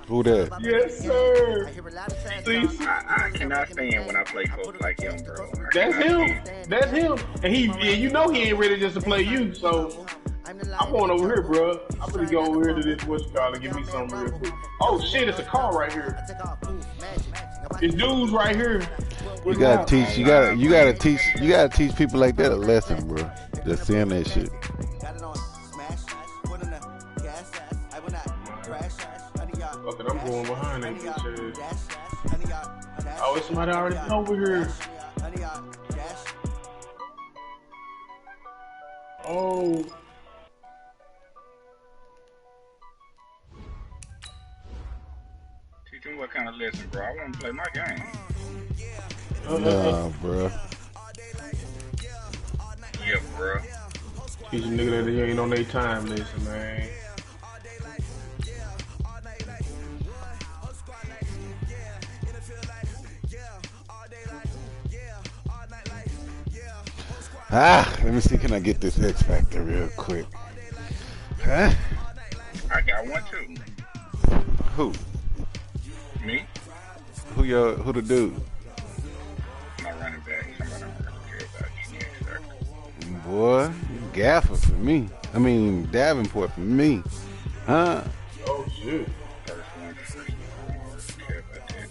Who that? Yes, sir. See, I cannot stand when I play folks like him, bro. that's him. That's him. And you know he ain't ready just to play you. So I'm going over here, bro. I'm gonna go over here to this what's called and give me something real quick. Oh shit, it's a car right here. It's dudes right here. You gotta teach. You gotta teach people like that a lesson, bro. Just seeing that shit. Fuck it, I'm going behind that bitch. Oh, it's somebody already over here. Oh. Teach him what kind of lesson, bro. I want to play my game. Nah, bro. Yeah, bro. Teach a nigga that they ain't on their time listen, man. Let me see. Can I get this X Factor real quick? Huh? I got one too. Who? Me? Who the dude? My running back. Somebody I don't really care about. He's the X Factor. Boy, you Gaffer for me. I mean Davenport for me. Huh? Oh shit. First one. I don't really care about that.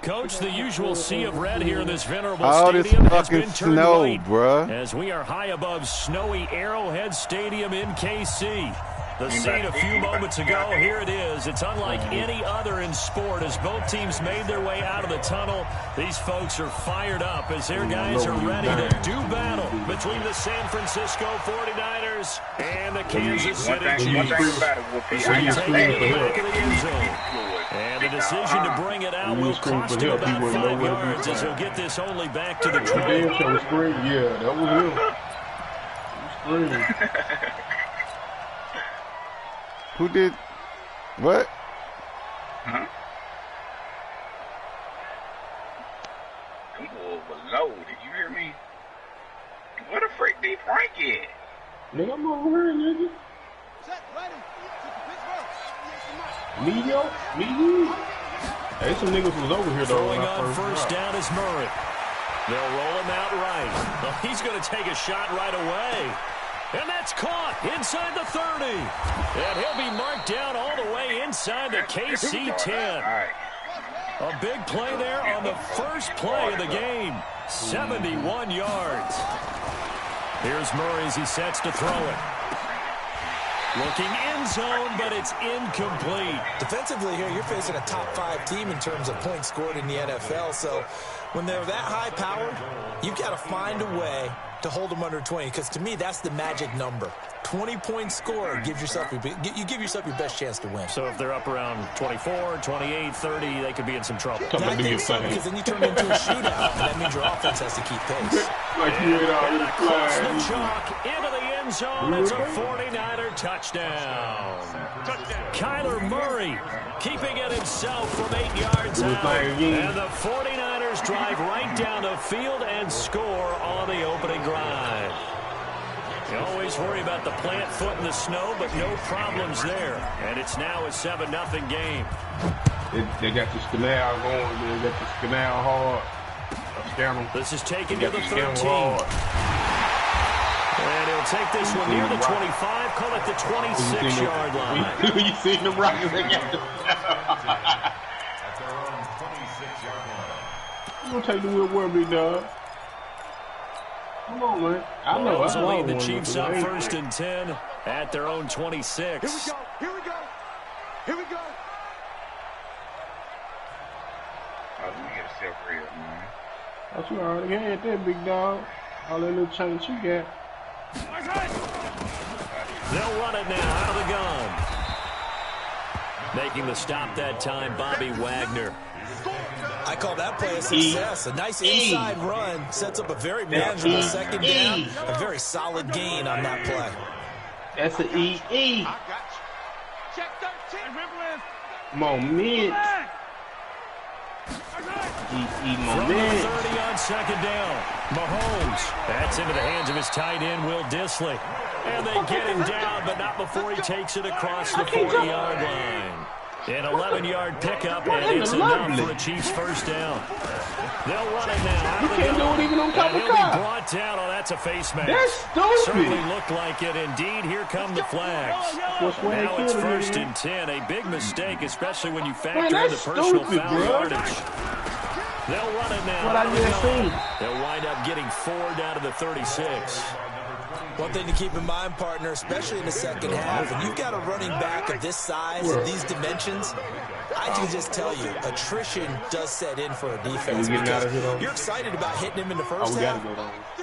Coach, the usual sea of red here in this venerable this stadium has fucking been turned snow, white bruh. as we are high above snowy Arrowhead Stadium in KC. The scene a few moments ago, here it is. It's unlike any other in sport as both teams made their way out of the tunnel. These folks are fired up as their guys are ready to do battle between the San Francisco 49ers and the Kansas City Chiefs. Taking it back of the end zone. And the decision to bring it out will cost him about 5 yards as he'll get this only back to the 20. Yeah, that was him. He screamed. Who did what? Huh? Them boys were low. Did you hear me? What the freak did Frank at? Nigga, I'm over here, nigga. Medium? Hey, some niggas was over here, though. Throwing on first down is Murray. They'll roll him out right. Well, he's going to take a shot right away. And that's caught inside the 30. And he'll be marked down all the way inside the KC 10. A big play there on the first play of the game. 71 yards. Here's Murray as he sets to throw it. Looking end zone, but it's incomplete. Defensively here, you're facing a top 5 team in terms of points scored in the NFL. So when they're that high powered, you've got to find a way to hold them under 20, because to me, that's the magic number. 20-point score gives yourself you give yourself your best chance to win. So if they're up around 24, 28, 30, they could be in some trouble. I think so, because then you turn into a shootout, and that means your offense has to keep pace. Like you ain't already Across the flying. chalk into the end zone. It's a 49er touchdown. Kyler Murray keeping it himself from 8 yards out. And the 49ers drive right down the field and score on the opening drive. You always worry about the plant foot in the snow, but no problems there. And it's now a 7-0 game. They got the canal going. They got the canal hard. This is taken to the 13. And he'll take this one near the 25, call it the 26-yard line. You seen them rockets? They got the... You gonna take the wheel with me, dog? Come on, man. I know. Well, lead the Chiefs up first and 10 at their own 26. Here we go. Oh, let me get a self-real, man. That's you already had that, big dog. All that little change you got. They'll run it now out of the gun. Making the stop that time, Bobby Wagner. I call that play a success. A nice inside run sets up a very manageable second down. A very solid gain on that play. That's an E. Moment. Eating on From the that. 30 on second down. Mahomes. That's into the hands of his tight end, Will Dissly. And they get him down, but not before he takes it across the 40-yard line. An 11-yard pickup, and it's enough for a Chiefs first down. They'll run it now. You can't do it even on top and of he'll be Cobb. brought down. Oh, that's a face mask. That's stupid. Certainly looked like it. Indeed, here come the flags. Now it's 1st and 10. A big mistake, especially when you factor in the personal foul yardage. They'll run it now. What I just seen. They'll wind up getting 4 down to the 36. One thing to keep in mind, partner, especially in the second half, when you've got a running back of this size and these dimensions, I can just tell you, attrition does set in for a defense. You're excited about hitting him in the first half.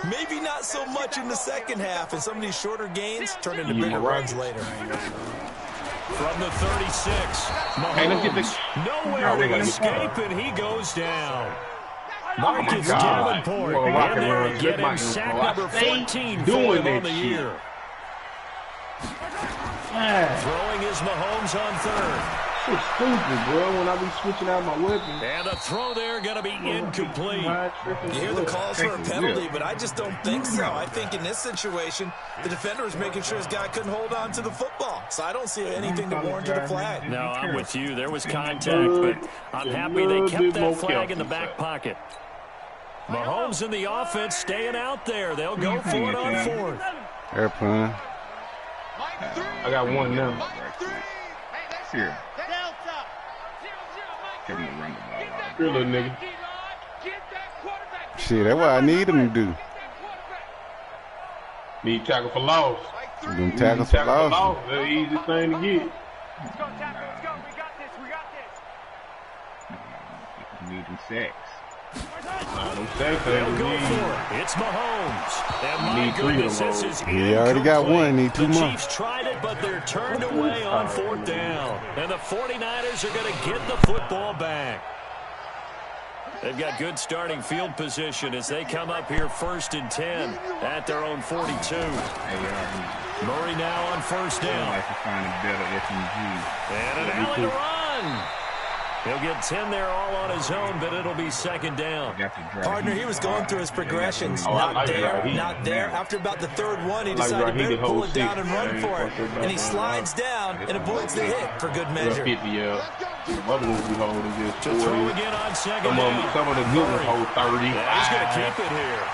Maybe not so much in the second half, and some of these shorter gains turn into bigger runs later. From the 36, Mahomes nowhere to escape, and he goes down. Marcus Davenport in there to get him sack number 14 for him on the year. Throwing is Mahomes on third. So stupid, bro, when I be switching out my weapons. And the throw there going to be incomplete. You hear the calls for a penalty, but I just don't think so. I think in this situation, the defender was making sure his guy couldn't hold on to the football. So I don't see anything that warranted a flag. No, I'm with you. There was contact, but I'm happy they kept that flag in the back pocket. Mahomes in the offense staying out there. They'll go for it on 4th. Airplane. I got one now. Here. Give him a run the ball out. Here, little nigga. Shit, that's what I need him to do. Need tackle for loss. Them tackles for loss. That's the easiest thing to get. Let's go, tackle. Let's go. We got this. We got this. Need them sacks. They'll go for it. It's Mahomes. And my goodness, this is He already got one. Need 2 more. The Chiefs tried it, but they're turned away on 4th down. And the 49ers are going to get the football back. They've got good starting field position as they come up here 1st and 10 at their own 42. Murray now on 1st down. And an alley to run. He'll get 10 there all on his own, but it'll be 2nd down. Partner, he was going through his progressions. Not there, not there. After about the 3rd one, he decided to pull it down and run for it. And he slides down and avoids the hit for good measure. To throw again on 2nd down. Some of the good ones hold 30. Yeah, he's going to keep it here.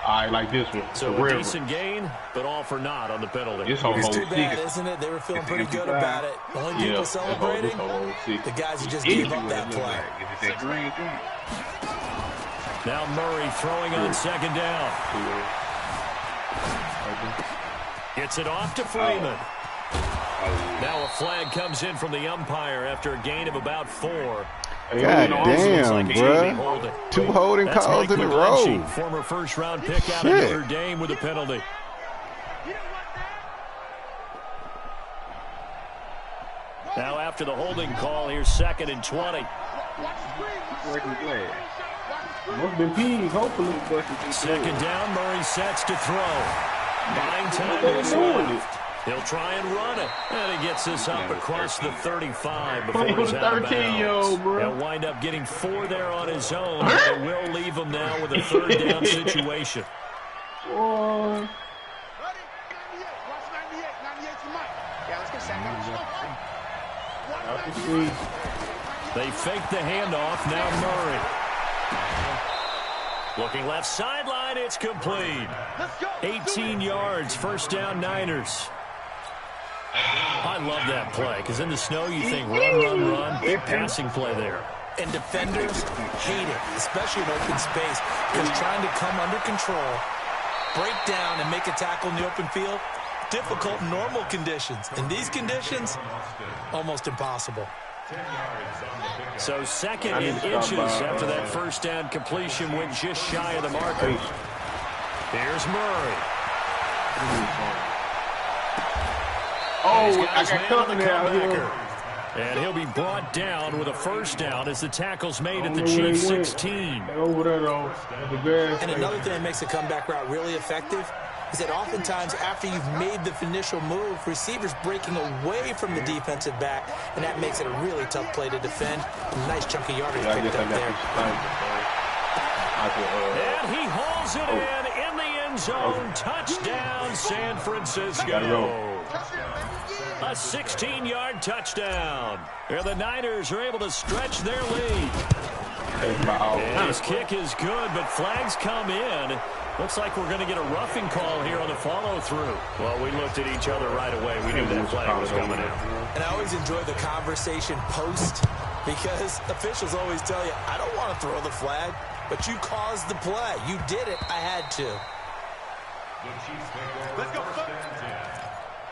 I like this one. So a decent gain, but all for naught on the penalty. This whole It's too bad, isn't it? They were feeling pretty good about it. The only people celebrating, the guys who just gave up that play. Now Murray throwing on 2nd down. Gets it off to Freeman. Now a flag comes in from the umpire after a gain of about 4. God damn, bro. 2 holding calls in a row. Former first-round pick out of Notre Dame with a penalty. Now after the holding call, here's 2nd and 20. Must been peas, hopefully. 2nd down, Murray sets to throw. 9 times left. He'll try and run it. And he gets this up across the 35 before he's out of bounds. He'll wind up getting 4 there on his own. But it will leave him now with a 3rd down situation. They fake the handoff. Now Murray. Looking left sideline. It's complete. 18 yards. 1st down, Niners. I love that play because in the snow you think run. Big passing play there. And defenders hate it, especially in open space, because trying to come under control, break down, and make a tackle in the open field, difficult in normal conditions. In these conditions, almost impossible. So 2nd in inches after that 1st down completion went just shy of the marker. Here's Murray. Oh, I got company out here. And he'll be brought down with a 1st down as the tackle's made at the Chiefs 16. Over there, though. And another thing that makes a comeback route really effective, is that oftentimes after you've made the initial move, receivers breaking away from the defensive back, and that makes it a really tough play to defend. Nice chunky yardage picked up there. And he hauls it in the end zone. Touchdown, San Francisco. A 16-yard touchdown. And the Niners are able to stretch their lead. And his kick is good, but flags come in. Looks like we're going to get a roughing call here on the follow-through. Well, we looked at each other right away. We knew that flag was coming in. And I always enjoy the conversation post because officials always tell you, I don't want to throw the flag, but you caused the play. You did it. I had to. Let's go.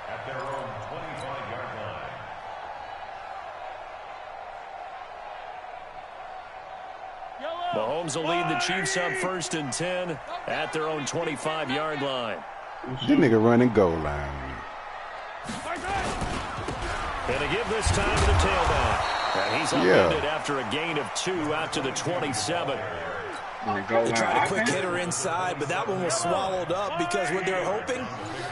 At their own 25-yard line. Mahomes will lead the Chiefs up 1st and 10 at their own 25-yard line. This nigga running goal line. And to give this time to the tailback. And he's upended after a gain of 2 out to the 27. They tried a quick hitter inside, but that one was swallowed up because what they're hoping,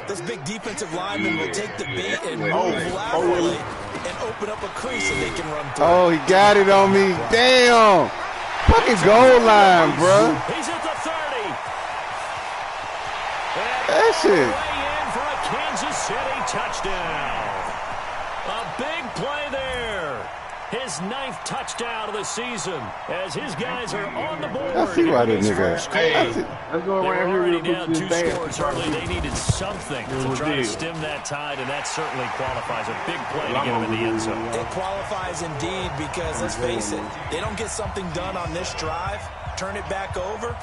those big defensive linemen will take the bait and move laterally and open up a crease so they can run through. Oh, he got it on me. Damn. Fucking goal line, bro. He's at the 30. That shit. In for a Kansas City touchdown. A big play there. His 9th touchdown of the season as his guys are on the board. I see why this nigga. Let's go They were around here already real down quick. 2 scores early. They needed something to try to stem that tide, and that certainly qualifies. A big play to get him in the end zone. It qualifies indeed because, let's face it, they don't get something done on this drive, turn it back over.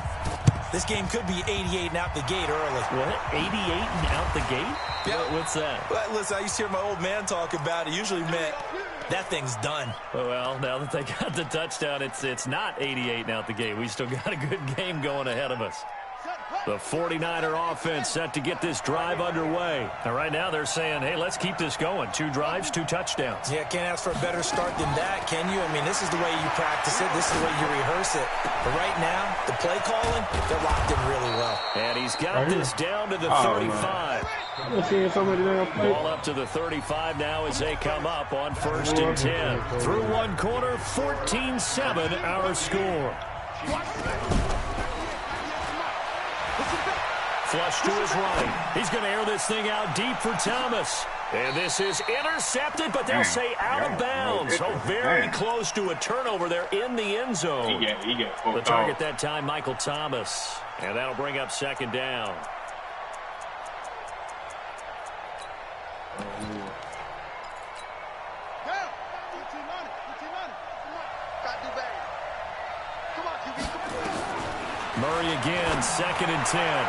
This game could be 88 and out the gate early. What? 88 and out the gate? Yeah. What's that? Well, listen, I used to hear my old man talk about it. Usually meant that thing's done. Well, now that they got the touchdown, it's not 88 and out the gate. We still got a good game going ahead of us. The 49er offense set to get this drive underway. And right now they're saying, hey, let's keep this going. 2 drives, 2 touchdowns. Yeah, can't ask for a better start than that, can you? I mean, this is the way you practice it. This is the way you rehearse it. But right now, the play calling, they're locked in really well. And he's got this down to the 35. Ball up to the 35 now as they come up on 1st and 10. Through one quarter, 14-7 our score. Flush to his right. He's going to air this thing out deep for Thomas. And this is intercepted, but they'll say out of bounds. So very close to a turnover there in the end zone. The target that time, Michael Thomas. And that'll bring up 2nd down. Murray again, 2nd and 10.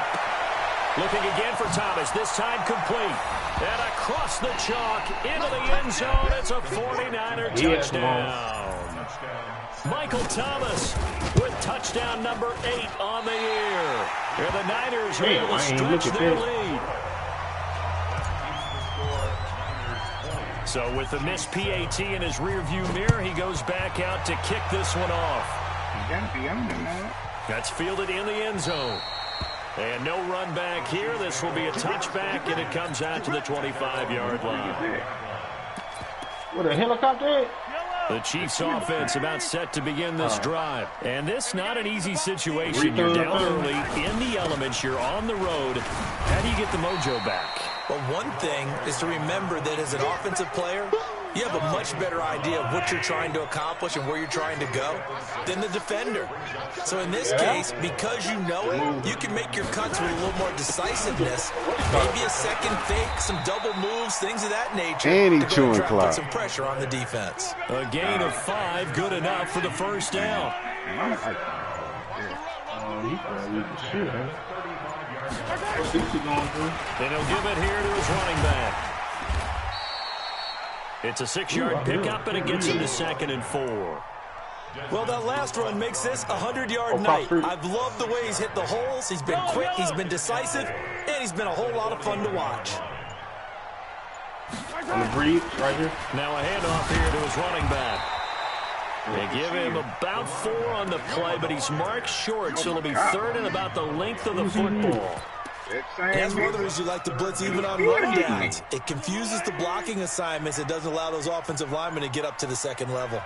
Looking again for Thomas, this time complete. And across the chalk, into the end zone, it's a 49er touchdown. Michael Thomas with touchdown number 8 on the year. And the Niners are able to stretch their lead. So with the missed PAT in his rearview mirror, he goes back out to kick this one off. That's fielded in the end zone. And no run back here. This will be a touchback, and it comes out to the 25-yard line. What a helicopter! The Chiefs offense about set to begin this drive. And this not an easy situation. You're down early, in the elements, you're on the road. How do you get the mojo back? Well, one thing is to remember that as an offensive player, you have a much better idea of what you're trying to accomplish and where you're trying to go than the defender. So in this case, because you know it, you can make your cuts with a little more decisiveness. Maybe a second fake, some double moves, things of that nature. And he to chewing try to clock. put some pressure on the defense. A gain of 5, good enough for the 1st down. And he'll give it here to his running back. It's a 6-yard pickup, and it gets him to 2nd and 4. Well, that last run makes this a 100-yard night. I've loved the way he's hit the holes. He's been quick, he's been decisive, and he's been a whole lot of fun to watch. On the breeze, right here. Now a handoff here to his running back. They give him about 4 on the play, but he's marked short, so it'll be 3rd and about the length of the football. That's one of the reasons you like to blitz even on rundowns. It confuses the blocking assignments. It doesn't allow those offensive linemen to get up to the second level.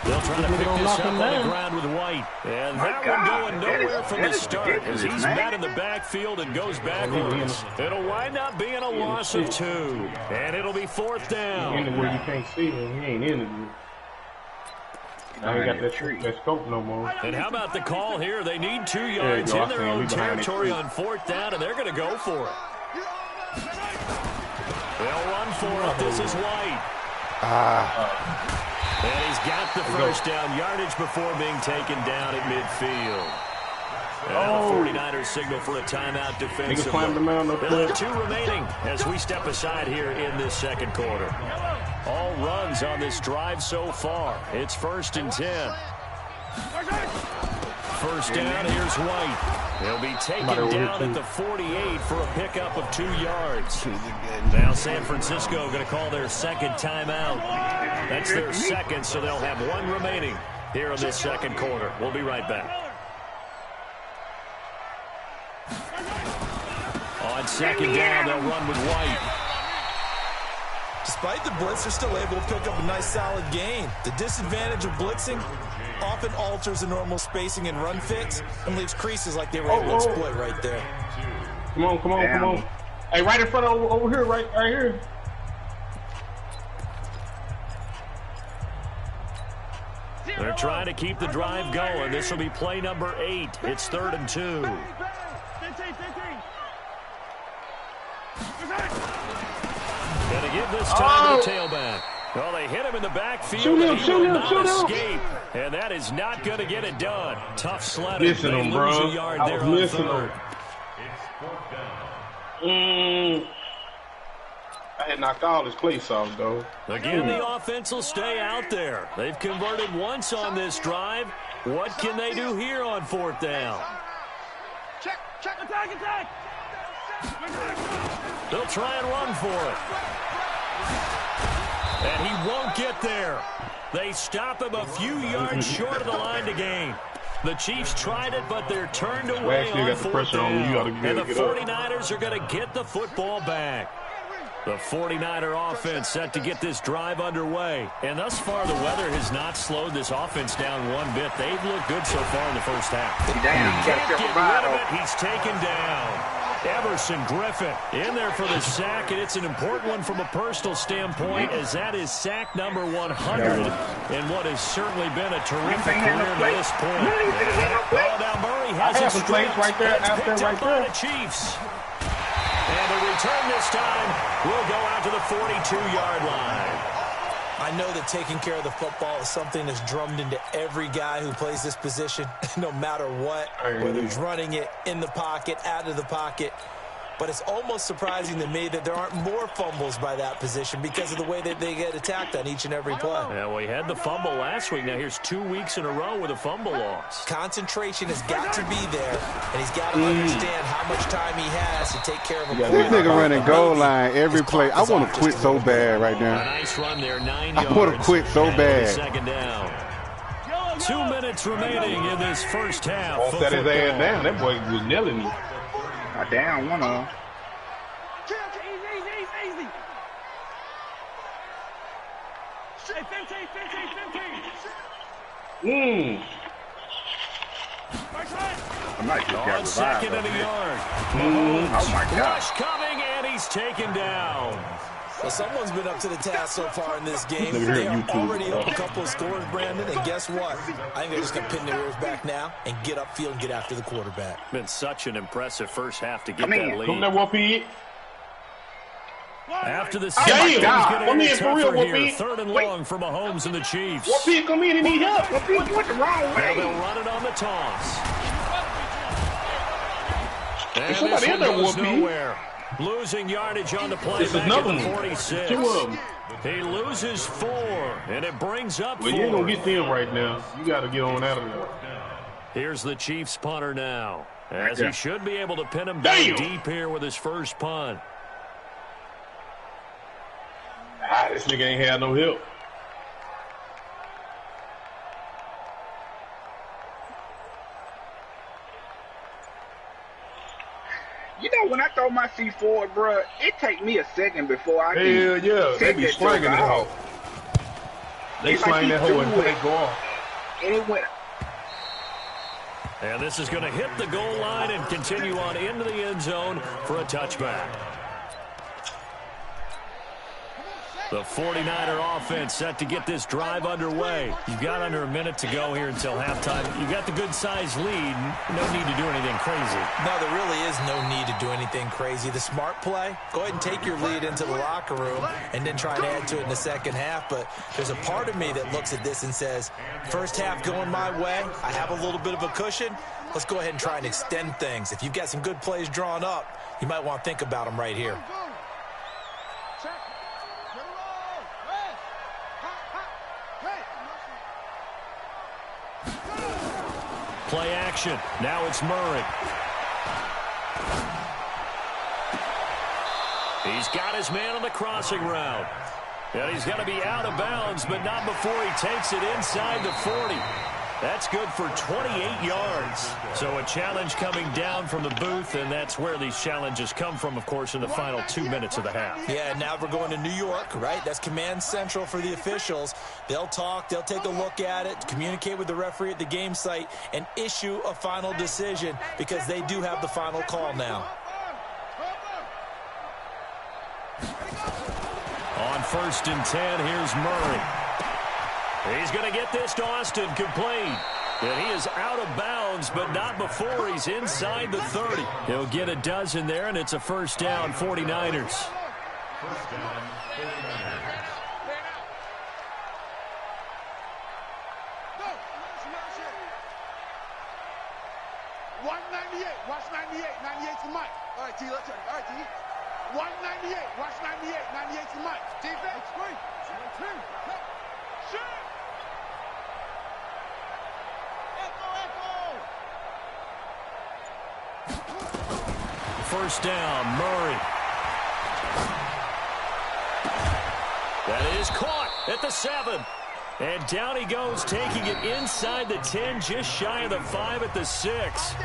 They'll try to pick this up on the ground with White. And that one going nowhere from the start as he's met in the backfield and goes backwards. It'll wind up being a loss of 2. And it'll be 4th down. Anywhere you can't see him, he ain't in it. I ain't got that scope no more. And how about the call here? They need 2 yards in their own territory on 4th down, and they're going to go for it. They'll run for it. This is White. And he's got the first down yardage before being taken down at midfield. And the 49ers signal for a timeout defensively. They'll have 2 remaining as we step aside here in this second quarter. All runs on this drive so far. It's 1st and 10. First down, here's White. He'll be taken down at the 48 for a pickup of 2 yards. Now San Francisco going to call their second timeout. That's their second, so they'll have 1 remaining here in this second quarter. We'll be right back. On second down, they'll run with White. Despite the blitz, they're still able to pick up a nice solid gain. The disadvantage of blitzing often alters the normal spacing and run fits and leaves creases like they were able to exploit right there. Come on, come on, come on. Hey, right in front of over here, right here. They're trying to keep the drive going. This will be play number 8. It's 3rd and 2. Gonna give this time to the tailback. Well, they hit him in the backfield. Shoot him, shoot him, shoot escape. And that is not going to get it done. Tough sledding. Missing him, bro. A yard there on 3rd. I had knocked all his plays off, though. Again, the offense will stay out there. They've converted once on this drive. What can they do here on 4th down? Check, attack! They'll try and run for it. And he won't get there. They stop him a few yards short of the line to gain. The Chiefs tried it, but they're turned away on 4th down. And the 49ers are going to get the football back. The 49er offense set to get this drive underway. And thus far, the weather has not slowed this offense down one bit. They've looked good so far in the first half. He can't get rid of it. He's taken down. Everson Griffin in there for the sack, and it's an important one from a personal standpoint, as that is sack number 100 in what has certainly been a terrific career to this point. Oh, now Murray has a straight right there, picked up by the Chiefs. And the return this time will go out to the 42-yard line. I know that taking care of the football is something that's drummed into every guy who plays this position, no matter what, whether he's running it in the pocket, out of the pocket. But it's almost surprising to me that there aren't more fumbles by that position because of the way that they get attacked on each and every play. Yeah, well, he had the fumble last week. Now here's 2 weeks in a row with a fumble loss. Concentration has got to be there, and he's got to understand how much time he has to take care of a This nigga running goal line every play. I want to quit so bad right now. A nice run there, 9 yards. I want to quit so bad. Second down. 2 minutes remaining in this first half. Won't set his ass down. That boy was nailing me. Down one of them. Easy. Hey, 15. I'm not just On second and a yard. Oh, my God. Rush coming, and he's taken down. Well, someone's been up to the task so far in this game. They are already up a couple of scores, Brandon, and guess what? I think they're just going to pin their ears back now and get upfield and get after the quarterback. Been such an impressive first half to get that lead. Come there, Whoopi. After the Damn. come in for real, here. Whoopi. 3rd and long for Mahomes and the Chiefs. Whoopi, come in and need help. Whoopi, you went the wrong Now way. they'll run it on the toss. And somebody this in there, one goes Whoopi. nowhere. Losing yardage on the play This is back another at the one. 46. 2 of them. He loses 4, and it brings up 4. Well, you ain't going to get them right now. You got to get on out of there. Here's the Chiefs punter now, as he should be able to pin him down deep here with his first punt. This nigga ain't had no help. You know, when I throw my C4, bro, it take me a second before I can. Hell yeah, they set be that slanging joker that out. hoe. They It's like slang he that hoe threw until it. they go off. And it went. And this is going to hit the goal line and continue on into the end zone for a touchback. The 49er offense set to get this drive underway. You've got under a minute to go here until halftime. You've got the good-sized lead. No need to do anything crazy. No, there really is no need to do anything crazy. The smart play, go ahead and take your lead into the locker room and then try and add to it in the second half. But there's a part of me that looks at this and says, first half going my way, I have a little bit of a cushion. Let's go ahead and try and extend things. If you've got some good plays drawn up, you might want to think about them right here. Play action. Now it's Murray. He's got his man on the crossing route. And he's got to be out of bounds, but not before he takes it inside the 40. That's good for 28 yards. So a challenge coming down from the booth, and that's where these challenges come from, of course, in the final 2 minutes of the half. Yeah, now we're going to New York, right? That's command central for the officials. They'll talk, they'll take a look at it, communicate with the referee at the game site, and issue a final decision because they do have the final call now. On 1st and 10, here's Murray. He's going to get this to Austin complete. And he is out of bounds, but not before he's inside the 30. He'll get a dozen there, and it's a first down, 49ers. First down, 49ers. Watch 98. 98's the mic. All right, T, let's check. All right, T. 198. Watch 98. 98's the mic. Defense. Screen. Shoot. First down, Murray. That is caught at the 7. And down he goes, taking it inside the 10, just shy of the 5 at the 6.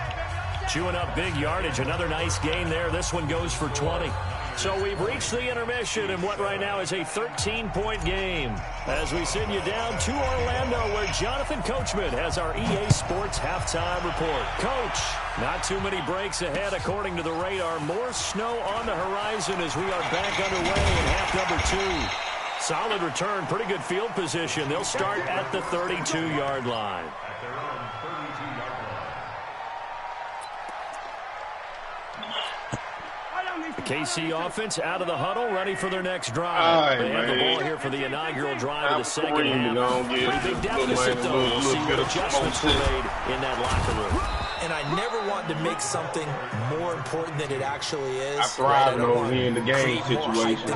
Chewing up big yardage. Another nice gain there. This one goes for 20. So we've reached the intermission in what right now is a 13-point game. As we send you down to Orlando, where Jonathan Coachman has our EA Sports halftime report. Coach, not too many breaks ahead according to the radar. More snow on the horizon as we are back underway in half number 2. Solid return, pretty good field position. They'll start at the 32-yard line. At their own 32-yard line. The KC offense out of the huddle, ready for their next drive. They have the ball here for the inaugural drive of the second half. Pretty big deficit, though. We'll see what adjustments were made in that locker room. And I never want to make something more important than it actually is. I thrive on in the game situation.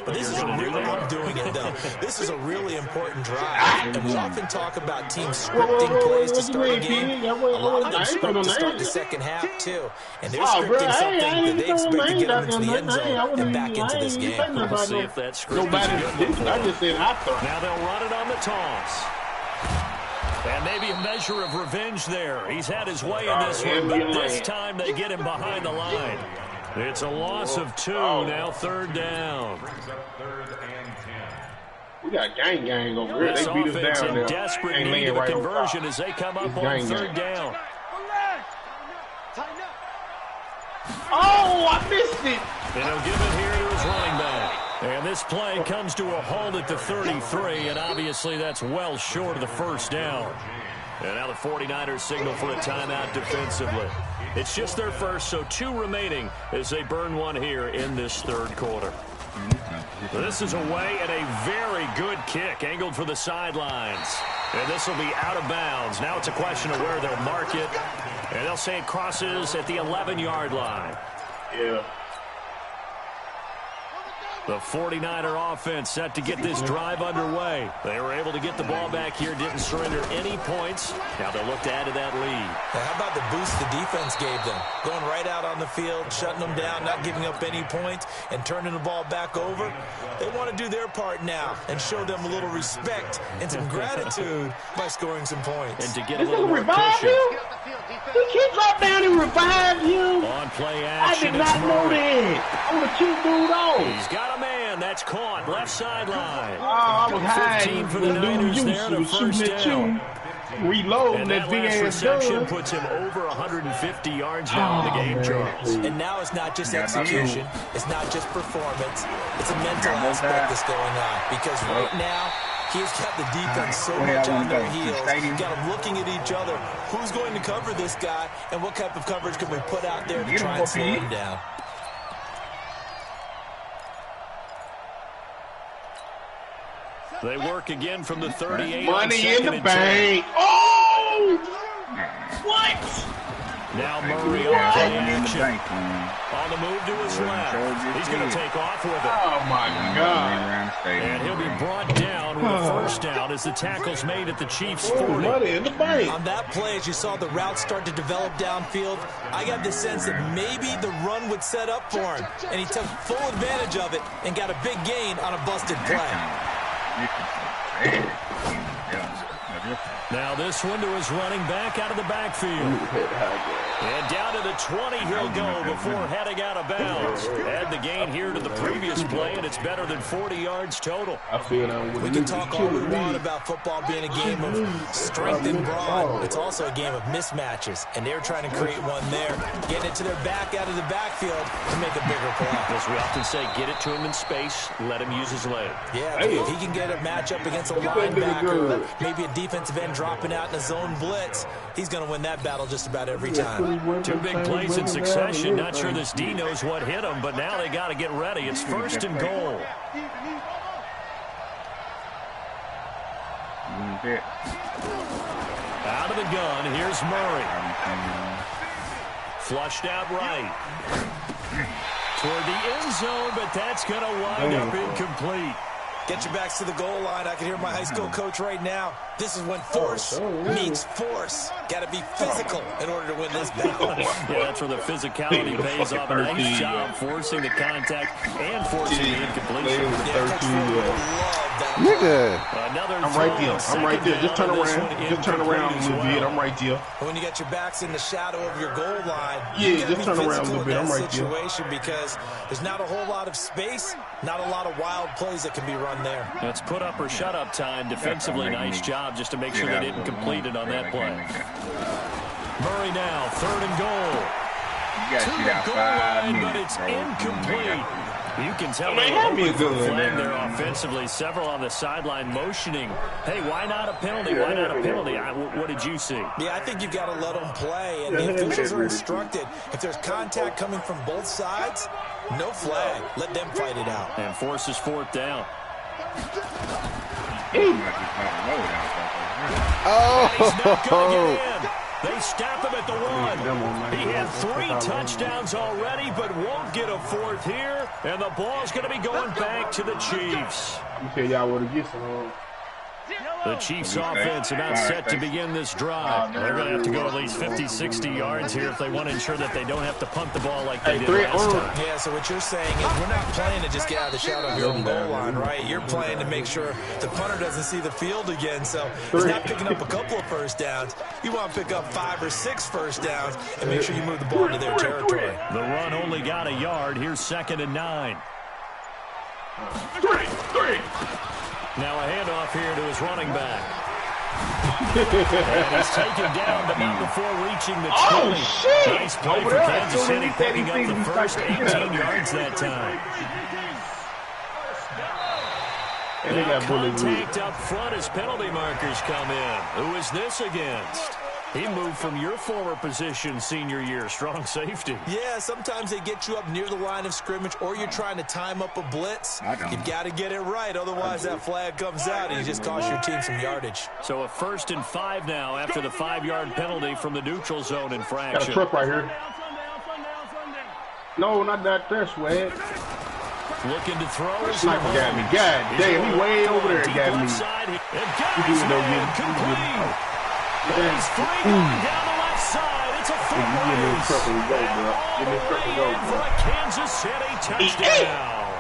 But this is a really, I'm doing it though. This is a really important drive. And we often talk about teams scripting plays to start a game. A lot of them script to start the second half too. And they're scripting something that they expect to get them into the end zone and back into this game. We'll see if that script is good. I just said I thought. Now they'll run it on the toss. And maybe a measure of revenge there. He's had his way in this one, but this time they get him behind the line. It's a loss of 2, now 3rd down. Brings up 3rd and 10. We got gang over here. This They beat us offense down in there. desperate need of a conversion as they come up on 3rd down. Oh, I missed it. And he'll give it here to his running back. And this play comes to a halt at the 33, and obviously that's well short of the first down. And now the 49ers signal for a timeout defensively. It's just their first, so 2 remaining as they burn one here in this 3rd quarter. This is away and a very good kick, angled for the sidelines. And this will be out of bounds. Now it's a question of where they'll mark it. And they'll say it crosses at the 11-yard line. Yeah. The 49er offense set to get this drive underway. They were able to get the ball back here, didn't surrender any points. Now they'll look to add to that lead. Now, how about the boost the defense gave them? Going right out on the field, shutting them down, not giving up any points, and turning the ball back over. They want to do their part now and show them a little respect and some gratitude by scoring some points. And to get a little more cushion. He can drop down and revive you. On play action, I did not know that. I'm going to keep dude off. He's got a man. That's caught. Left sideline. Oh, I was high. 15 for the Niners there to first down. Reload and that that big last ass reception gun. puts him over 150 yards now in the game, Charles. And now it's not just execution. It's not just performance. It's a mental aspect that's going on. Because right now, he's got the defense so much on their heels. Got them looking at each other. Who's going to cover this guy? And what type of coverage can we put out there to try and slow him down? They work again from the 38. Money in the bank. Oh! What? Now Murray on play action. On the move to his left. He's going to take off with it. Oh, my God. And he'll be brought down with a first down as the tackle's made at the Chiefs' 40. Money in the bank. On that play, as you saw the route start to develop downfield, I got the sense that maybe the run would set up for him. And he took full advantage of it and got a big gain on a busted play. Now this one to his running back out of the backfield. And down to the 20 he'll go before heading out of bounds. Add the gain here to the previous play, and it's better than 40 yards total. We can talk all we want about football being a game of strength and brawn. It's also a game of mismatches, and they're trying to create one there. Getting it to their back out of the backfield to make a bigger play. As we often say, get it to him in space, let him use his leg. Yeah, if he can get a matchup against a linebacker, maybe a defensive end dropping out in a zone blitz, he's going to win that battle just about every time. Two big plays in succession. Not sure this D knows what hit him, but now they got to get ready. It's first and goal. Out of the gun, here's Murray. Flushed out right. Toward the end zone, but that's going to wind up incomplete. Get your backs to the goal line. I can hear my high school coach right now. This is when force meets force. Got to be physical in order to win this battle. Yeah, that's where the physicality pays off. A nice job forcing the contact and forcing the incompletion. I'm right there. I'm right there. Just turn around. Just turn around a little bit. I'm right there. When you got your backs in the shadow of your goal line, yeah, just turn around a little bit. I'm right there. Situation because there's not a whole lot of space, not a lot of wild plays that can be run there. It's put up or shut up time. Defensively, nice job just to make sure they didn't complete it on that play. Murray now, third and goal. To the goal line, but it's incomplete. You can tell they're hoping for a flag there offensively. Several on the sideline motioning. Hey, why not a penalty? Why not a penalty? What did you see? Yeah, I think you've got to let them play, and the officials are instructed. If there's contact coming from both sides, no flag. Let them fight it out. And forces fourth down. Oh! They stop him at the one. He had 3 touchdowns already, but won't get a fourth here. And the ball's going to be going back to the Chiefs. You say y'all want to get some. The Chiefs offense about set to begin this drive. They're going to have to go at least 50, 60 yards here if they want to ensure that they don't have to punt the ball like they did last time. Yeah, so what you're saying is we're not playing to just get out of the shadow of your own goal line, right? You're playing to make sure the punter doesn't see the field again. So it's not picking up a couple of first downs. You want to pick up 5 or 6 first downs and make sure you move the ball into their territory. The run only got a yard. Here's 2nd and 9. 3. Now a handoff here to his running back. And he's taken down, but not before reaching the 20. Oh, shit! Nice play for Kansas City, picking up the first 18 yards that time. Now contact up front as penalty markers come in. Who is this against? He moved from your former position senior year, strong safety. Yeah, sometimes they get you up near the line of scrimmage or you're trying to time up a blitz. You've got to get it right, otherwise that flag comes out and you just cost your team some yardage. So a 1st and 5 now after the 5-yard penalty from the neutral zone infraction. Got a truck right here. No, not that there, Swag. Looking to throw. Sniper got me. God damn, he way over there got me. Complete. He's three going down the left side. It's a foot race. For a Kansas City touchdown.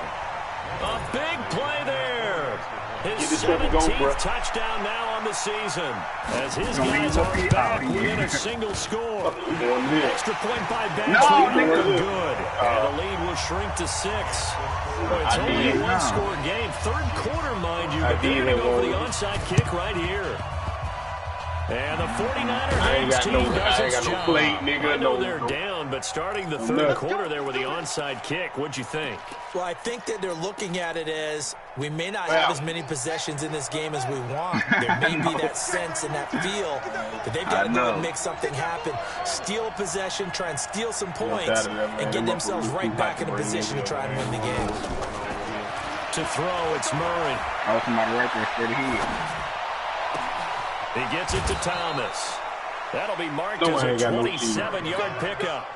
A big play there. His 17th touchdown now on the season. As his guys are back within a single score. Extra point by Baxter. Good. And the lead will shrink to 6. It's only a one-score game. Third quarter, mind you. But they're going to go for the onside kick right here. And the 49er team does its job. I know they're down, but starting the third quarter there with the onside kick, what'd you think? Well, I think that they're looking at it as we may not have as many possessions in this game as we want. There may be that sense and that feel that they've got to go and make something happen. Steal a possession, try and steal some points, and get themselves right back in a position to try and win the game. To throw, it's Murray. Oh, somebody right there straight ahead. He gets it to Thomas. That'll be marked as a 27-yard pickup.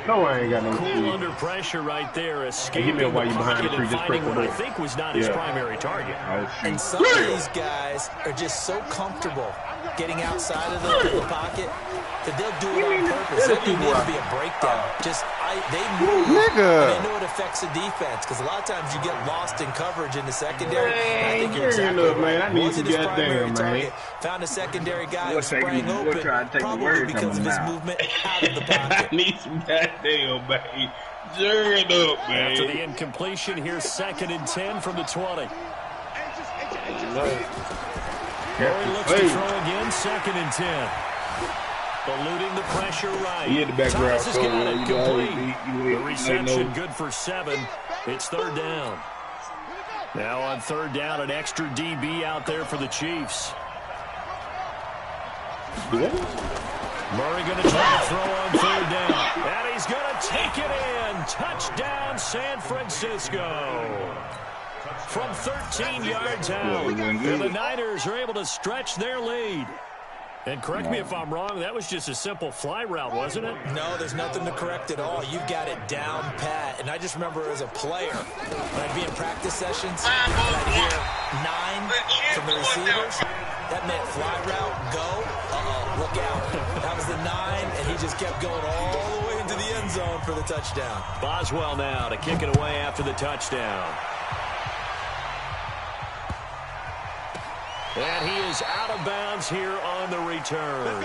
No, I ain't got no Cool under pressure right there, escaping the pocket and finding what I think was not his primary target. And some of these guys are just so comfortable getting outside of the pocket that they'll do it on purpose. It doesn't need to be a breakdown. They move, and they know it affects the defense because a lot of times you get lost in coverage in the secondary. And I think you're exactly right. Man, I need Wasn't his primary target. Found a secondary guy who sprang open, probably because of his movement out of the pocket. I need some goddamn, man. Turn up, man. After the incompletion, here's 2nd and 10 from the 20. Murray looks to throw again, 2nd and 10. Eluding the pressure right. He hit the background. Thomas has got it complete. The reception good for 7. It's 3rd down. Now on 3rd down, an extra DB out there for the Chiefs. Murray going to try to throw on 3rd down. And he's going to take it in. Touchdown, San Francisco. From 13 yards out. And the Niners are able to stretch their lead. And correct me if I'm wrong, that was just a simple fly route, wasn't it? No, there's nothing to correct at all. You've got it down pat. And I just remember as a player, when I'd be in practice sessions, and I'd hear 9 from the receivers. That meant fly route, go, look out. That was the 9, and he just kept going all the way into the end zone for the touchdown. Boswell now to kick it away after the touchdown. And he is out of bounds here on the return.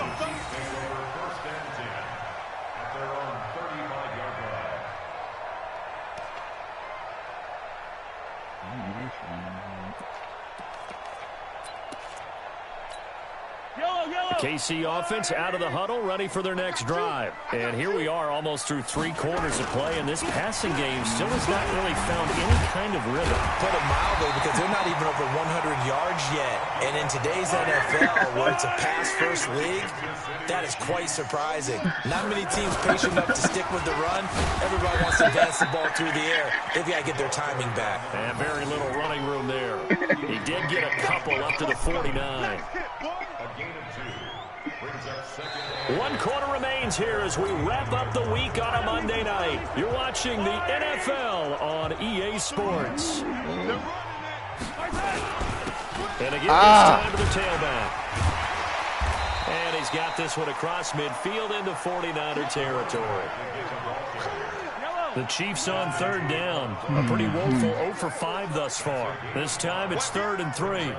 The KC offense out of the huddle, ready for their next drive. And here we are almost through 3 quarters of play, and this passing game still has not really found any kind of rhythm. Put it mildly, because they're not even over 100 yards yet. And in today's NFL, where it's a pass-first league, that is quite surprising. Not many teams patient enough to stick with the run. Everybody wants to advance the ball through the air. They've got to get their timing back. And very little running room there. He did get a couple up to the 49. 1 quarter remains here as we wrap up the week on a Monday night. You're watching the NFL on EA Sports. And again, this time to the tailback. And he's got this one across midfield into 49er territory. The Chiefs on 3rd down. A pretty woeful 0 for 5 thus far. This time it's 3rd and 3.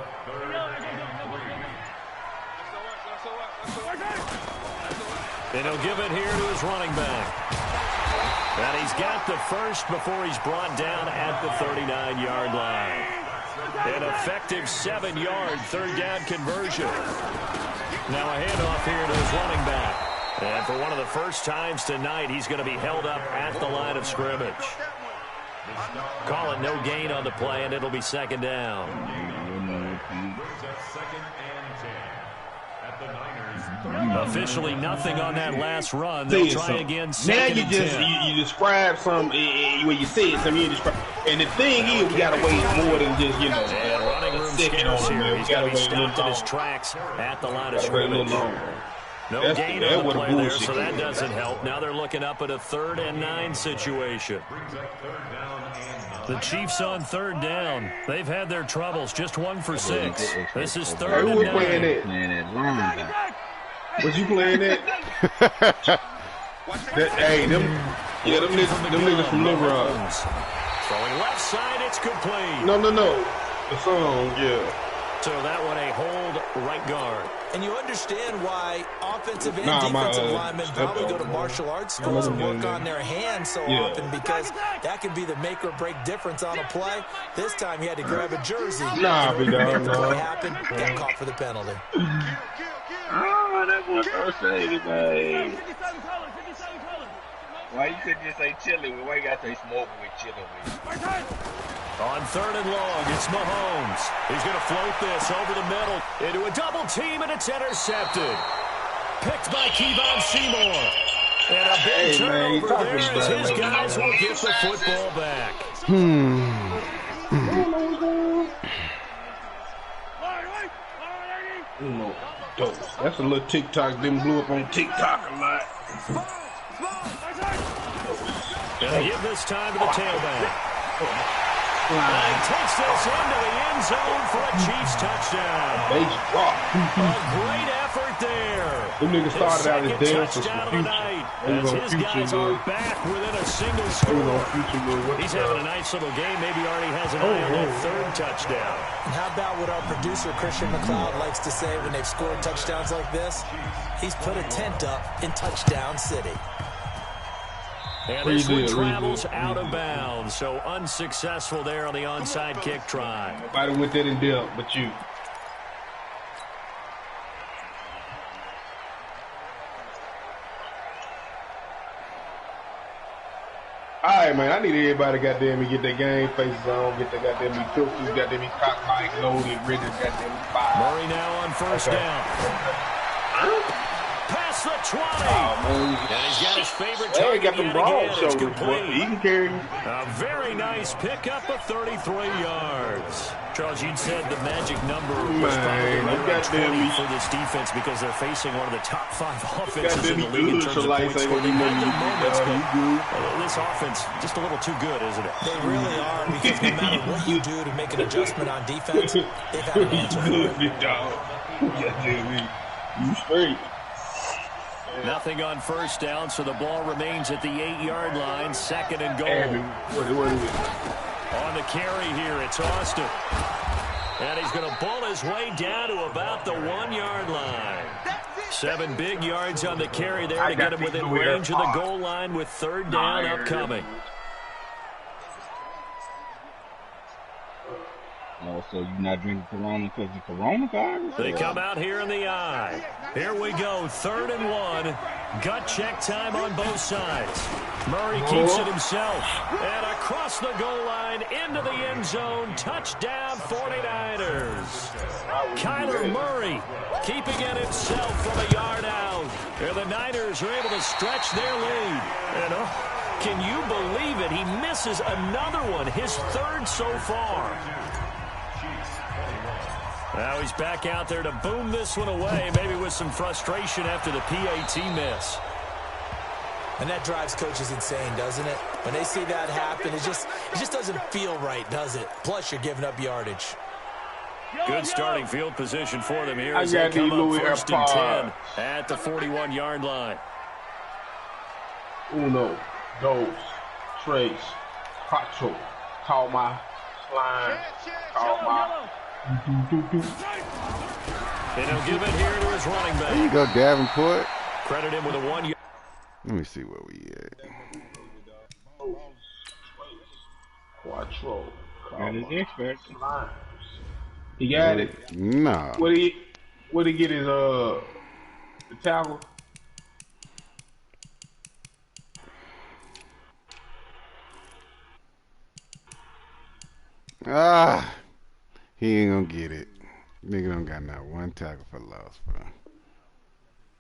And he'll give it here to his running back. And he's got the first before he's brought down at the 39-yard line. An effective 7-yard 3rd down conversion. Now a handoff here to his running back. And for one of the first times tonight, he's going to be held up at the line of scrimmage. Call it no gain on the play, and it'll be 2nd down. Officially nothing on that last run. They'll try again. Now you describe some when you say it, some you describe. And the thing is, we gotta wait more than just running room scares here. He's got to be stopped in his tracks at the line of scrimmage. No gain on the play there, so that doesn't help. Now they're looking up at a 3rd and 9 situation. The Chiefs on 3rd down. They've had their troubles. Just 1 for 6. This is 3rd and 9. Playing it? Was you playing it? Hey, them niggas from Little Rock. Throwing left side, it's complete. No. The song, yeah. So that one a hold right guard. And you understand why offensive and defensive linemen probably go to martial arts schools and work on their hands so often, because that can be the make or break difference on a play. This time he had to grab a jersey. What happened? Got caught for the penalty. Oh, that was so shady, man. Why you couldn't just say chili? Why you got to say smoking with chili with? On 3rd and long, it's Mahomes. He's going to float this over the middle into a double team, and it's intercepted. Picked by Kevon Seymour. And a big turnover there as his guys will get the football back. That's a little TikTok. Them blew up on TikTok a lot. And they give this time to the tailback. And he takes this into the end zone for a Chiefs touchdown. A great effort there. Them niggas started out as dancers for future. As his guys are back within a single score. He's having a nice little game. Maybe already has an eye on that 3rd touchdown. And how about what our producer, Christian McLeod, likes to say when they've scored touchdowns like this? He's put a tent up in Touchdown City. And this one travels out of bounds, so unsuccessful there on the onside kick try. Nobody went that in depth but you. Alright, man, I need everybody goddamn get their game faces on, get their goddamn pistols, goddamn cock mic loaded, ready to goddamn fire. Murray now on 1st down. Past the 20. And he's got his favorite target got them broad shoulders, but he can carry. A very nice pickup of 33 yards. Charles, you'd said the magic number was probably right around 20 for this defense because they're facing one of the top 5 offenses in the league in terms of points scored. They've had their moments, but this offense just a little too good, isn't it? They really are, because no matter what you do to make an adjustment on defense, they've had an answer for it. You straight. Nothing on 1st down, so the ball remains at the 8-yard line. 2nd and goal. What is it? On the carry here, it's Austin. And he's going to bull his way down to about the 1-yard line. 7 big yards on the carry there to get him within range of the goal line with 3rd down upcoming. Oh, so you're not drinking Corona because of coronavirus? They come out here in the eye. Here we go, 3rd and 1. Gut check time on both sides. Murray keeps it himself. And across the goal line, into the end zone. Touchdown, 49ers. Kyler Murray keeping it himself from a yard out. And the Niners are able to stretch their lead. And can you believe it? He misses another one, his 3rd so far. Now he's back out there to boom this one away, maybe with some frustration after the PAT miss. And that drives coaches insane, doesn't it? When they see that happen, it just doesn't feel right, does it? Plus, you're giving up yardage. Good starting field position for them here as they come up 1st and 10 at the 41-yard line. Uno, dos, tres, cuatro. Call my line. Call my... And he'll give it here to his running back. There you go, Davenport. Credit him with a 1 yard. Let me see where we at. Quattro. Got his expert. He got it. No. What he get his the tackle? He ain't gonna get it. Nigga don't got not one tackle for loss, bro.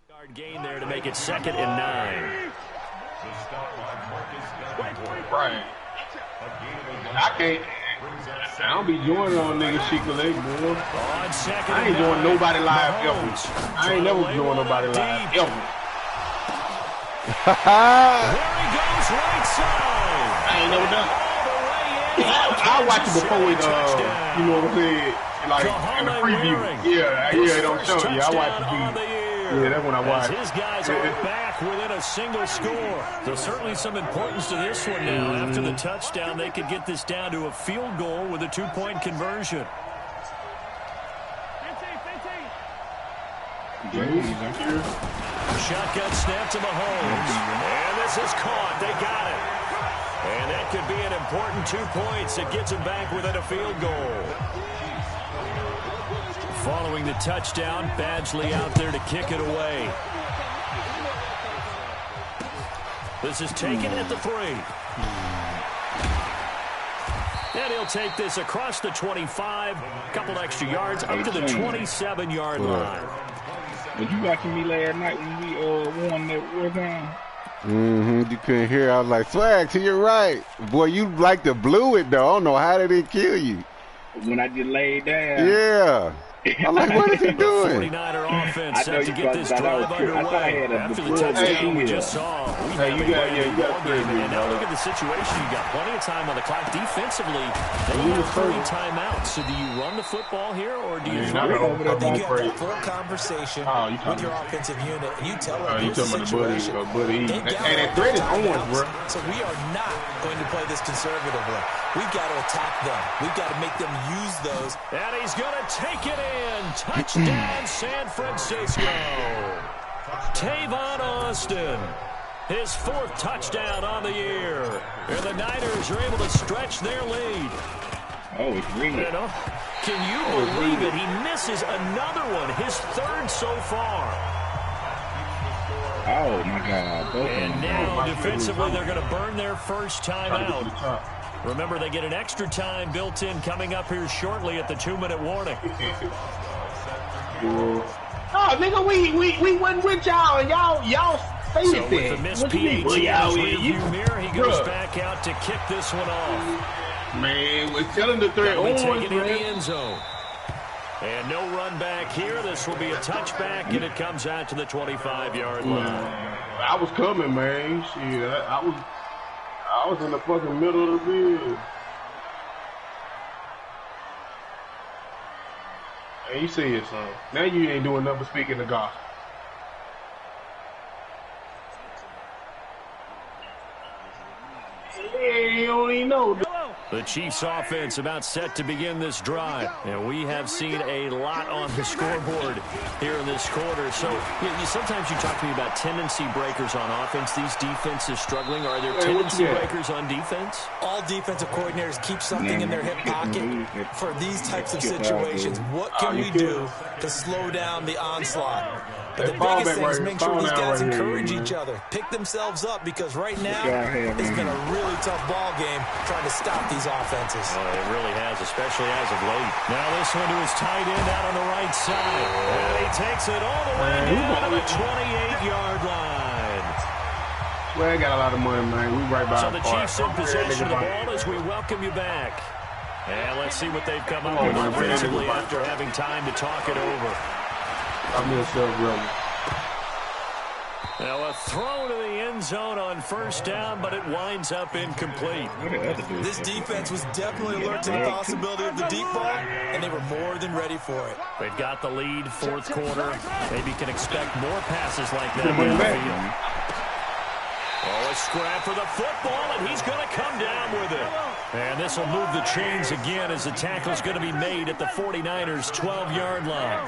Yard gain there to make it 2nd and 9. Right. I I don't be joining on niggas shit cause they boy. On second I ain't joining nobody live ever. I ain't never joined nobody live ever. There he goes, right side. I ain't never done it. I watch it before it, you know what I'm saying? Like in the preview. Yeah, it don't show you. I watch it. Yeah, that's when I watch. His guys are back within a single score. So certainly some importance to this one now. After the touchdown, they could get this down to a field goal with a 2-point conversion. Shotgun snap to Mahomes. And this is caught. They got it. And that could be an important 2 points. It gets them back within a field goal. Following the touchdown, Badgley out there to kick it away. This is taken at the 3. And he'll take this across the 25, a couple extra yards, up to the 27-yard line. Was you watching me last night when we won that war time? You couldn't hear. I was like, Swag, to your right. Boy, you like to blew it, though. I don't know. How did it kill you? When I just laid down. Yeah. I'm like, what is he doing? 49er offense set to get this drive underway. After the touchdown we just saw, you got and now look at the situation. You got plenty of time on the clock. Defensively, they have 3 timeouts. So do you run the football here, or do you try to I think you have a full conversation with your offensive unit, and you tell them you this talking situation. about the buddy. And that threat is orange, bro. So we are not going to play this conservatively. We've got to attack them. We've got to make them use those. And he's going to take it in. Touchdown, San Francisco. Tavon Austin, his 4th touchdown on the year. And the Niners are able to stretch their lead. Oh, it's really. Can you believe it? He misses another one, his 3rd so far. Oh, my God. And now, defensively, they're going to burn their first time out. Remember, they get an extra time built in coming up here shortly at the 2-minute warning. Oh, nigga, we went with y'all, and y'all stated so with the missed PAT in his rearview mirror, he goes back out to kick this one off. Man, we're telling the threat on, take it in the end zone. And no run back here. This will be a touchback, and it comes out to the 25-yard line. I was coming, man. Shit, I was in the fucking middle of the field. And you see it, son. Now you ain't doing nothing but speaking the gospel. Yeah, you don't even know. The Chiefs offense about set to begin this drive. And we have seen a lot on the scoreboard here in this quarter. So sometimes you talk to me about tendency breakers on offense. These defenses struggling. Are there tendency breakers on defense? All defensive coordinators keep something in their hip pocket for these types of situations. What can we do to slow down the onslaught? But the biggest thing is make sure these guys encourage each other, pick themselves up, because right now it's been a really tough ball game trying to stop these offenses. Oh, it really has, especially as of late. Now this one to his tight end out on the right side. And he takes it all the way down to the 28-yard line. Well, I got a lot of money, man. We right by. So the Chiefs in possession of the ball as we welcome you back. And let's see what they've come up with offensively after having time to talk it over. Now a throw to the end zone on first down, but it winds up incomplete. This defense was definitely alert to the possibility of the deep ball, and they were more than ready for it. They've got the lead, 4th quarter. Maybe can expect more passes like that down the field. Oh, a scrap for the football, and he's going to come down with it. And this will move the chains again as the tackle's going to be made at the 49ers' 12-yard line.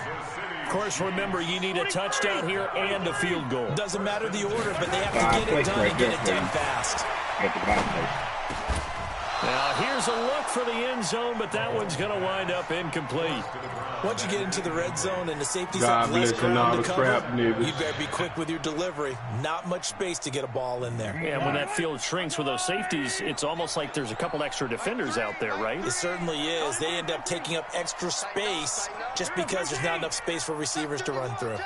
Of course, remember, you need a touchdown here and a field goal. Doesn't matter the order, but they have to get it done and get it done fast. Now, here's a look for the end zone, but that one's going to wind up incomplete. Once you get into the red zone and the safeties have less ground to cover, you better be quick with your delivery. Not much space to get a ball in there. Yeah, when that field shrinks with those safeties, it's almost like there's a couple extra defenders out there, right? It certainly is. They end up taking up extra space just because there's not enough space for receivers to run through.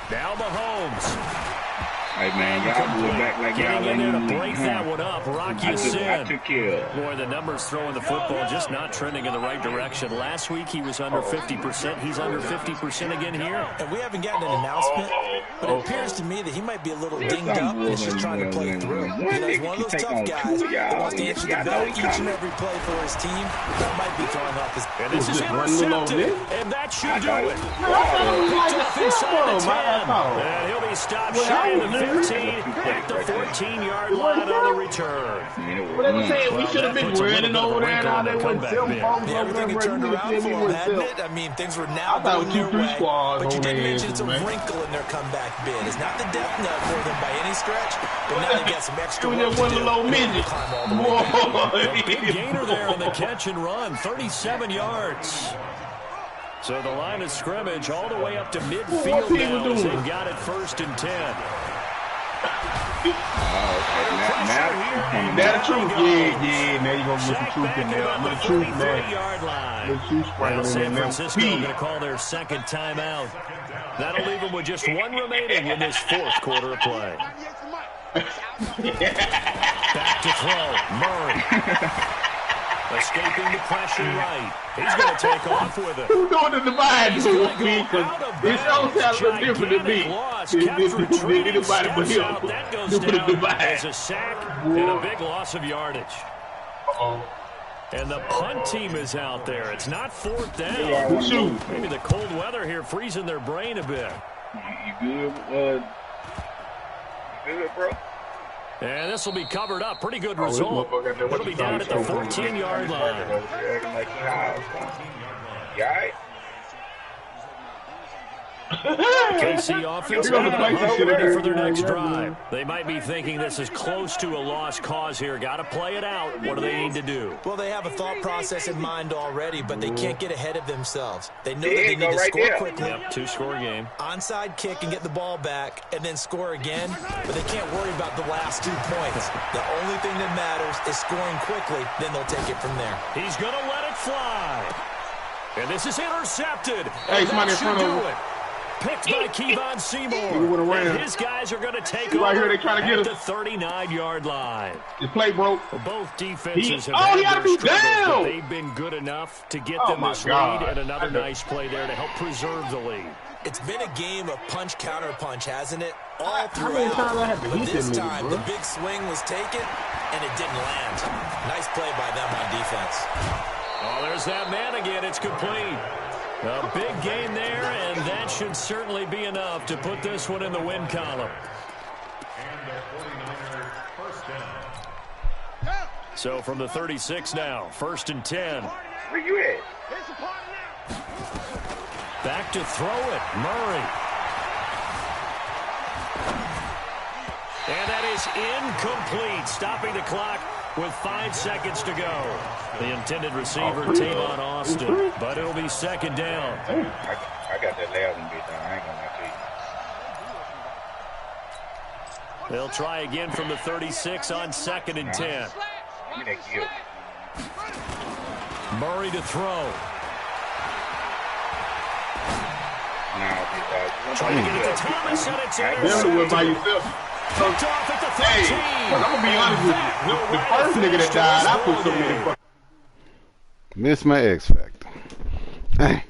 Now Mahomes. Hey, man, y'all move back like y'all Getting in there to ain't break that one up. Rocky I Sin. took care. Boy, the numbers throwing the football just not trending in the right direction. Last week he was under 50%. He's under 50% again here. And we haven't gotten an announcement, but it appears to me that he might be a little dinged up and is just trying to play through. You know, he's one of those tough guys that wants to answer the bell each and every play for his team. That might be throwing off his... And this is intercepted, and that should do it. And he'll be stopped shy of the 15 at the 14-yard line on the return. But I'm saying we should have been running over there and all that with cell phones over Everything had turned around for him, hadn't it? I mean, things were now going their way. But you did mention it's a wrinkle in their comeback bid. It's not the death knell for them by any stretch, but now they got some extra work to do. Low midget. Big gainer there on the catch and run, 37 yards. So the line of scrimmage all the way up to midfield now as they've got it 1st and 10. That's the truth. Yeah. Now you're going to get the truth in there. The truth, man. The truth Well, San in there. Francisco going to call their second timeout. That'll leave them with just one remaining in this 4th quarter of play. Back to throw. Murray. Escaping the pressure right. He's going to take off with it. Who's doing the divide to me? Because it shows how a little different than me. Anybody but him. That goes down as a sack and a big loss of yardage. And the punt team is out there. It's not 4th down. Maybe the cold weather here freezing their brain a bit. You good, bro? And this will be covered up. Pretty good result. It'll be down at the 14-yard line. KC offense ready for their next drive. They might be thinking this is close to a lost cause here. Got to play it out. What do they need to do? Well, they have a thought process in mind already, but they can't get ahead of themselves. They know that they need to score quickly. Yep, 2-score game. Onside kick and get the ball back and then score again, but they can't worry about the last 2 points. The only thing that matters is scoring quickly, then they'll take it from there. He's going to let it fly. And this is intercepted. Hey, somebody in front of him. Picked by Kevon Seymour. And his guys are going to take over right here, they trying to get at us. the 39-yard line. The play broke. Both defenses have he had ought to their be struggles, down. but they've been good enough to get them this lead, and another nice play there to help preserve the lead. It's been a game of punch-counter-punch, hasn't it? All throughout. But this time, the big swing was taken, and it didn't land. Nice play by them on defense. Oh, there's that man again. It's complete. A big gain there, and that should certainly be enough to put this one in the win column. So from the 36 now, 1st and 10. Where you at? Back to throw it, Murray. And that is incomplete, stopping the clock with 5 seconds to go. The intended receiver, Tavon Austin, but it'll be 2nd down. I got that loud and bit down. I ain't gonna lie to you. They'll try again from the 36 on 2nd and 10. Murray to throw. Trying to get it to Thomas, and it's intercepted. By yourself. Picked off at the 13. Hey, I'm going to be honest with you. The first nigga that died, I put so many fucking... Miss my X Factor. Dang.